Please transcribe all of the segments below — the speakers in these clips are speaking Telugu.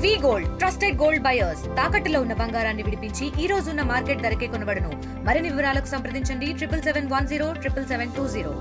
వి గోల్డ్ ట్రస్టెడ్ గోల్డ్ బయర్స్ తాకట్టులో ఉన్న బంగారాన్ని విడిపించి ఈ రోజు ఉన్న మార్కెట్ ధరకే కొనబడును. మరిన్ని వివరాలకు సంప్రదించండి 7771077720.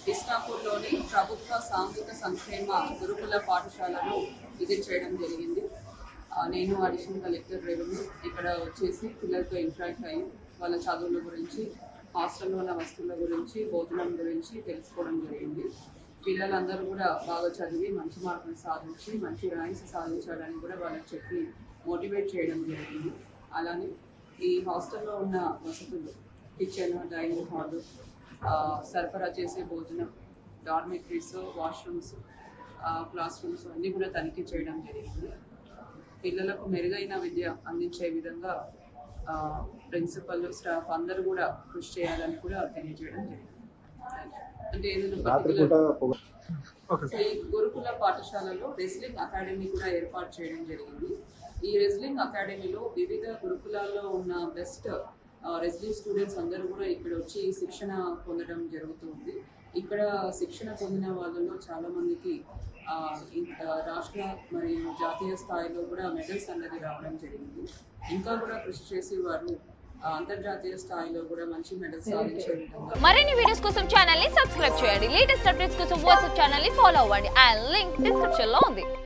కృష్ణాపూర్లోని ప్రభుత్వ సాంఘిక సంక్షేమ గురుకుల పాఠశాలను విజిట్ చేయడం జరిగింది. నేను అడిషనల్ కలెక్టర్ రెవెన్యూ ఇక్కడ వచ్చేసి పిల్లలతో ఇంటరాక్ట్ అయ్యి వాళ్ళ చదువుల గురించి, హాస్టల్లో ఉన్న వస్తువుల గురించి, భోజనం గురించి తెలుసుకోవడం జరిగింది. పిల్లలందరూ కూడా బాగా చదివి మంచి మార్కులు సాధించి మంచి ర్యాంక్స్ సాధించాలని కూడా వాళ్ళకి చెప్పి మోటివేట్ చేయడం జరిగింది. అలానే ఈ హాస్టల్లో ఉన్న వసతులు, కిచెన్, డైనింగ్ హాల్, సరఫరా చేసే భోజనం, డార్మెటరీస్, వాష్రూమ్స్, క్లాస్ రూమ్స్ అన్నీ కూడా తనిఖీ చేయడం జరిగింది. పిల్లలకు మెరుగైన విద్య అందించే విధంగా ప్రిన్సిపల్, స్టాఫ్ అందరూ కూడా కృషి చేయాలని కూడా తెలియజేయడం జరిగింది. అంటే ఏదైనా ఈ గురుకుల పాఠశాలలో రెజ్లింగ్ అకాడమీ కూడా ఏర్పాటు చేయడం జరిగింది. ఈ రెజ్లింగ్ అకాడమీలో వివిధ గురుకులాల్లో ఉన్న బెస్ట్ రెసిడెంట్ స్టూడెంట్స్ అందరూ కూడా ఇక్కడ వచ్చి శిక్షణ పొందడం జరుగుతుంది. ఇక్కడ శిక్షణ పొందిన వాళ్ళలో చాలామందికి రాష్ట్ర మరియు జాతీయ స్థాయిలో కూడా మెడల్స్ అన్నది రావడం జరిగింది. ఇంకా కూడా కృషి చేసి వారు అంతర్జాతీయ స్థాయిలో కూడా మంచి మెడల్స్ సాధించే విధంగా. మరిన్ని వీడియోస్ కోసం ఛానల్ ని సబ్స్క్రైబ్ చేయండి. లేటెస్ట్ అప్డేట్స్ కోసం వాట్సాప్ ఛానల్ ని ఫాలో అవ్వండి. ఆ లింక్ డిస్క్రిప్షన్ లో ఉంది.